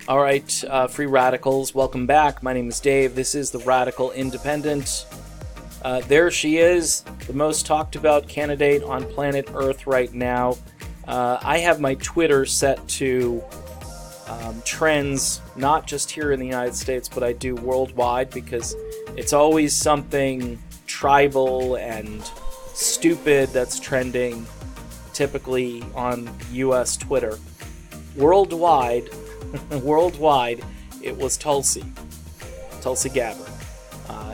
All right, free radicals, welcome back. My name is Dave. This is the Radical Independent. There she is, the most talked about candidate on planet Earth right now. I have my Twitter set to trends, not just here in the United States, but I do worldwide, because it's always something tribal and stupid that's trending, typically on US Twitter. Worldwide, it was Tulsi Gabbard.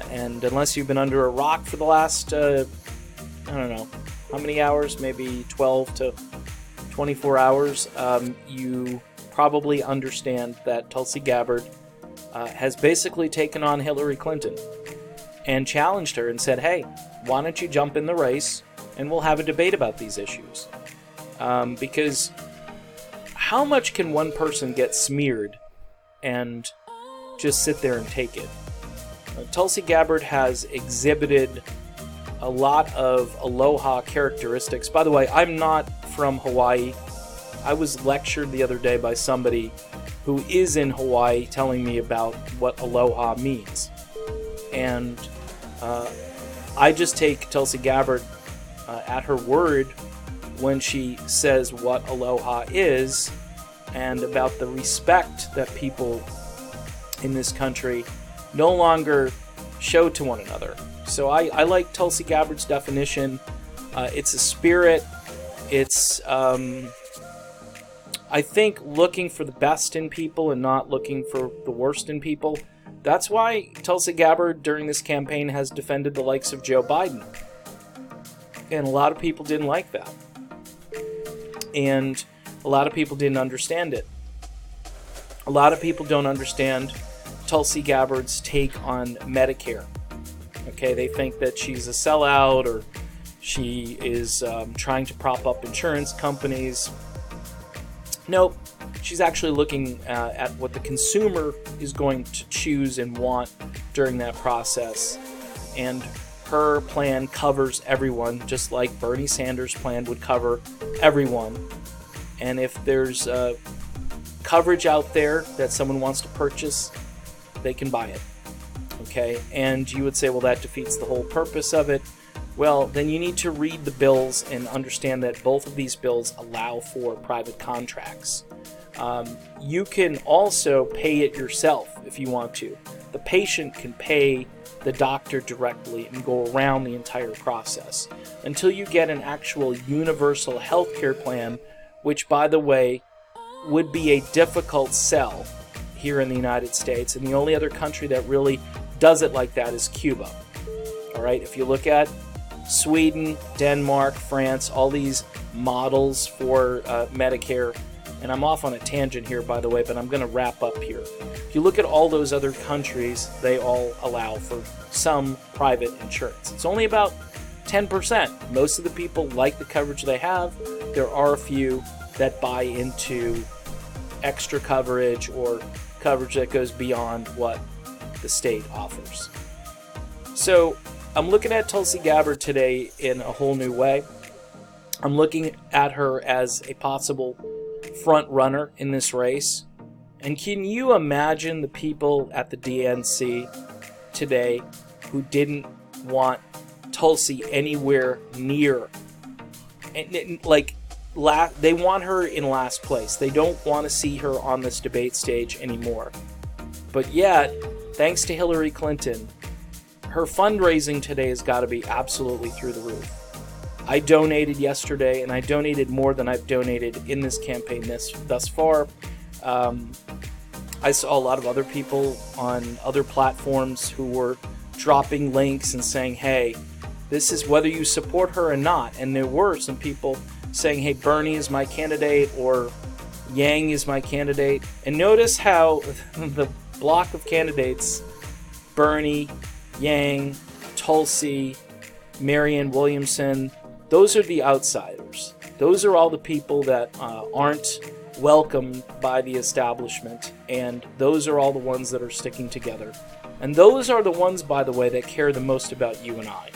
And unless you've been under a rock for the last, I don't know, how many hours, maybe 12 to 24 hours, you probably understand that Tulsi Gabbard has basically taken on Hillary Clinton and challenged her and said, hey, why don't you jump in the race and we'll have a debate about these issues. Because how much can one person get smeared and just sit there and take it? Tulsi Gabbard has exhibited a lot of aloha characteristics. By the way, I'm not from Hawaii. I was lectured the other day by somebody who is in Hawaii telling me about what aloha means. And I just take Tulsi Gabbard at her word when she says what aloha is and about the respect that people in this country no longer show to one another. So I like Tulsi Gabbard's definition. It's a spirit. It's, I think, looking for the best in people and not looking for the worst in people. That's why Tulsi Gabbard during this campaign has defended the likes of Joe Biden. And a lot of people didn't like that. And a lot of people didn't understand it. A lot of people don't understand Tulsi Gabbard's take on Medicare. Okay, they think that she's a sellout or she is trying to prop up insurance companies. Nope, she's actually looking at what the consumer is going to choose and want during that process. And her plan covers everyone, just like Bernie Sanders' plan would cover everyone. And if there's coverage out there that someone wants to purchase, they can buy it. Okay, and you would say, well, that defeats the whole purpose of it. Well, then you need to read the bills and understand that both of these bills allow for private contracts. You can also pay it yourself if you want to. The patient can pay the doctor directly and go around the entire process until you get an actual universal health care plan, which, by the way, would be a difficult sell here in the United States. And the only other country that really does it like that is Cuba. All right, if you look at Sweden, Denmark, France, all these models for Medicare, and I'm off on a tangent here, by the way, but I'm going to wrap up here. If you look at all those other countries, they all allow for some private insurance. It's only about 10%. Most of the people like the coverage they have. There are a few that buy into extra coverage or coverage that goes beyond what the state offers. So I'm looking at Tulsi Gabbard today in a whole new way. I'm looking at her as a possible front runner in this race. And can you imagine the people at the DNC today who didn't want Tulsi anywhere near? And they want her in last place. They don't want to see her on this debate stage anymore. But yet, thanks to Hillary Clinton, her fundraising today has got to be absolutely through the roof. I donated yesterday, and I donated more than I've donated in this campaign thus far. I saw a lot of other people on other platforms who were dropping links and saying, hey, this is whether you support her or not. And there were some people saying, hey, Bernie is my candidate, or Yang is my candidate. And notice how the block of candidates, Bernie, Yang, Tulsi, Marianne Williamson, those are the outsiders. Those are all the people that aren't welcomed by the establishment, and those are all the ones that are sticking together. And those are the ones, by the way, that care the most about you and I.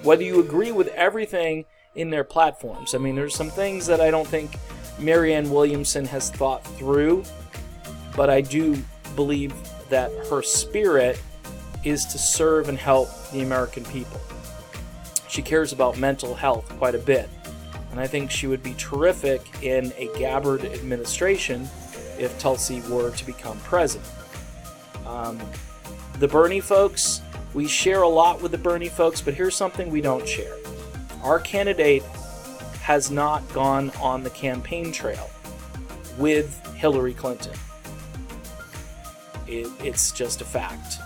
Whether you agree with everything in their platforms. I mean, there's some things that I don't think Marianne Williamson has thought through, but I do believe that her spirit is to serve and help the American people. She cares about mental health quite a bit, and I think she would be terrific in a Gabbard administration if Tulsi were to become president. The Bernie folks, we share a lot with the Bernie folks, but here's something we don't share. Our candidate has not gone on the campaign trail with Hillary Clinton. It's just a fact.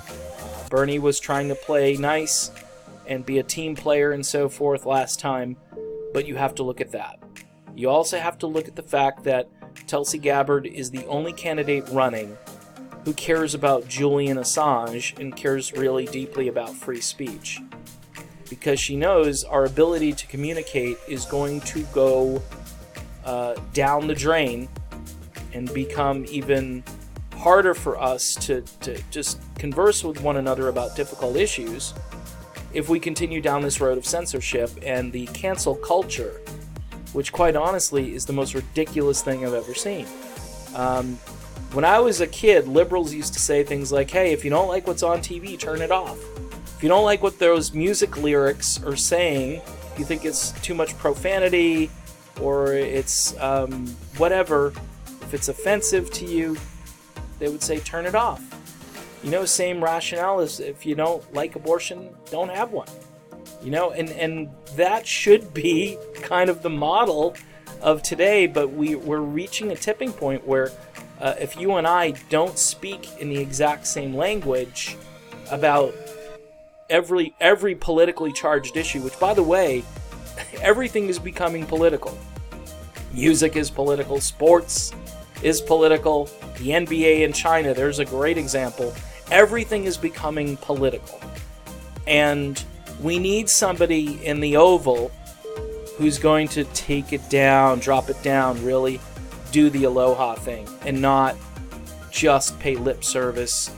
Bernie was trying to play nice and be a team player and so forth last time, but you have to look at that. You also have to look at the fact that Tulsi Gabbard is the only candidate running who cares about Julian Assange and cares really deeply about free speech. Because she knows our ability to communicate is going to go down the drain and become even harder for us to just converse with one another about difficult issues if we continue down this road of censorship and the cancel culture, which quite honestly is the most ridiculous thing I've ever seen. When I was a kid, liberals used to say things like, hey, if you don't like what's on TV, turn it off. If you don't like what those music lyrics are saying, if you think it's too much profanity or it's whatever, if it's offensive to you, they would say turn it off. You know, same rationale as if you don't like abortion, don't have one. You know, and that should be kind of the model of today, but we're reaching a tipping point where if you and I don't speak in the exact same language about every politically charged issue, which, by the way, everything is becoming political. Music is political, sports is political, the NBA in China, there's a great example. Everything is becoming political. And we need somebody in the Oval who's going to take it down, drop it down, really do the aloha thing, and not just pay lip service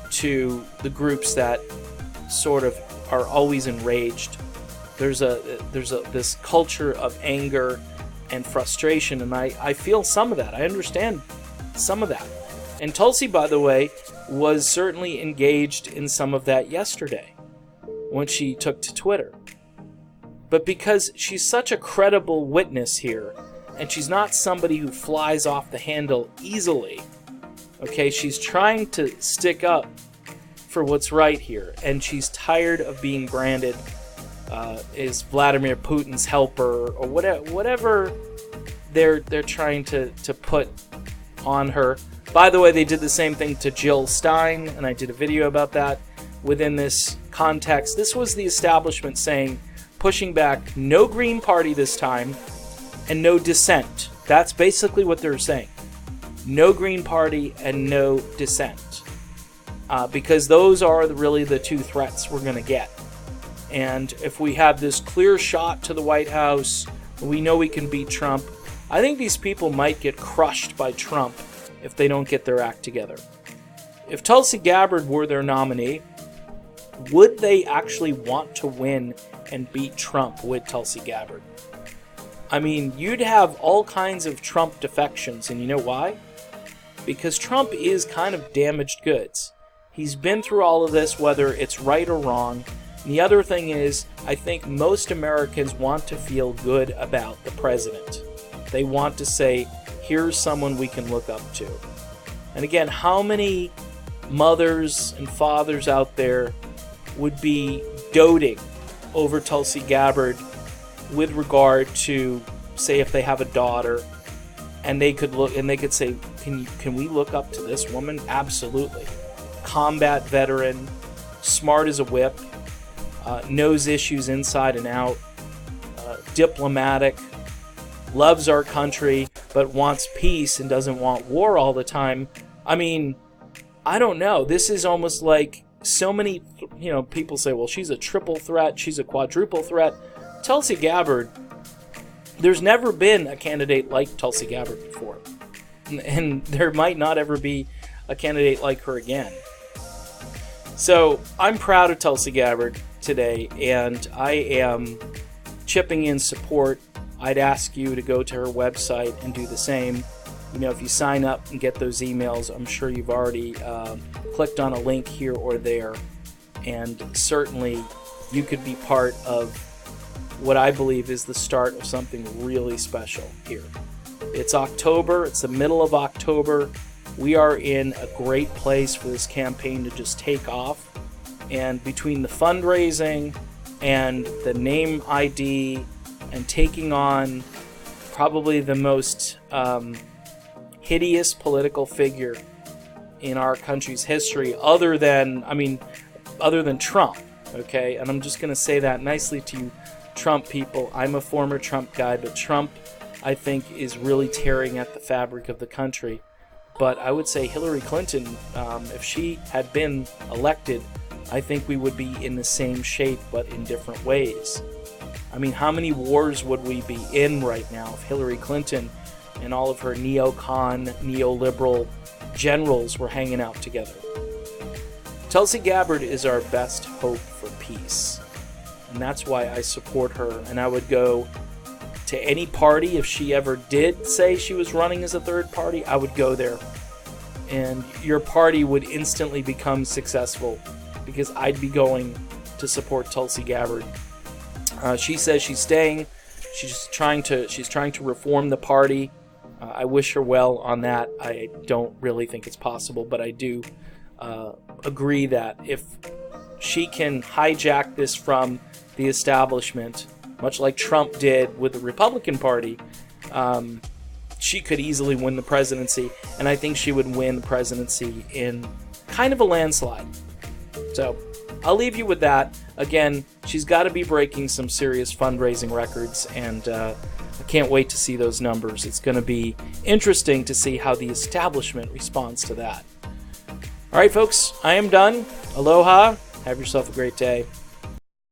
to the groups that sort of are always enraged. There's this culture of anger and frustration, and I feel some of that. I understand some of that. And Tulsi, by the way, was certainly engaged in some of that yesterday when she took to Twitter. But because she's such a credible witness here, and she's not somebody who flies off the handle easily, okay, she's trying to stick up for what's right here, and she's tired of being branded as Vladimir Putin's helper or whatever they're trying to put on her. By the way, they did the same thing to Jill Stein, and I did a video about that within this context. This was the establishment saying, pushing back, no Green Party this time, and no dissent. That's basically what they're saying. No Green Party and no dissent. Because those are really the two threats we're going to get. And if we have this clear shot to the White House, we know we can beat Trump. I think these people might get crushed by Trump if they don't get their act together. If Tulsi Gabbard were their nominee, would they actually want to win and beat Trump with Tulsi Gabbard? I mean, you'd have all kinds of Trump defections, and you know why? Because Trump is kind of damaged goods. He's been through all of this, whether it's right or wrong. And the other thing is, I think most Americans want to feel good about the president. They want to say, here's someone we can look up to. And again, how many mothers and fathers out there would be doting over Tulsi Gabbard with regard to, say, if they have a daughter, and they could look and they could say, can we look up to this woman? Absolutely. Combat veteran, smart as a whip, knows issues inside and out, diplomatic, loves our country, but wants peace and doesn't want war all the time. I mean, I don't know. This is almost like so many, people say, well, she's a triple threat, she's a quadruple threat. Tulsi Gabbard, there's never been a candidate like Tulsi Gabbard before. And there might not ever be a candidate like her again. So I'm proud of Tulsi Gabbard today, and I am chipping in support. I'd ask you to go to her website and do the same. if you sign up and get those emails, I'm sure you've already clicked on a link here or there, and certainly you could be part of what I believe is the start of something really special here. It's October, it's the middle of October. We are in a great place for this campaign to just take off, and between the fundraising and the name ID and taking on probably the most hideous political figure in our country's history, other than Trump, okay? And I'm just going to say that nicely to you Trump people. I'm a former Trump guy, but Trump, I think, is really tearing at the fabric of the country. But I would say Hillary Clinton, if she had been elected, I think we would be in the same shape, but in different ways. I mean, how many wars would we be in right now if Hillary Clinton and all of her neocon, neoliberal generals were hanging out together? Tulsi Gabbard is our best hope for peace, and that's why I support her. And I would go to any party, if she ever did say she was running as a third party, I would go there, and your party would instantly become successful, because I'd be going to support Tulsi Gabbard. She says she's staying. She's trying to reform the party. I wish her well on that. I don't really think it's possible, but I do agree that if she can hijack this from the establishment, much like Trump did with the Republican Party, she could easily win the presidency, and I think she would win the presidency in kind of a landslide. So I'll leave you with that. Again, she's got to be breaking some serious fundraising records, and I can't wait to see those numbers. It's going to be interesting to see how the establishment responds to that. All right, folks, I am done. Aloha. Have yourself a great day.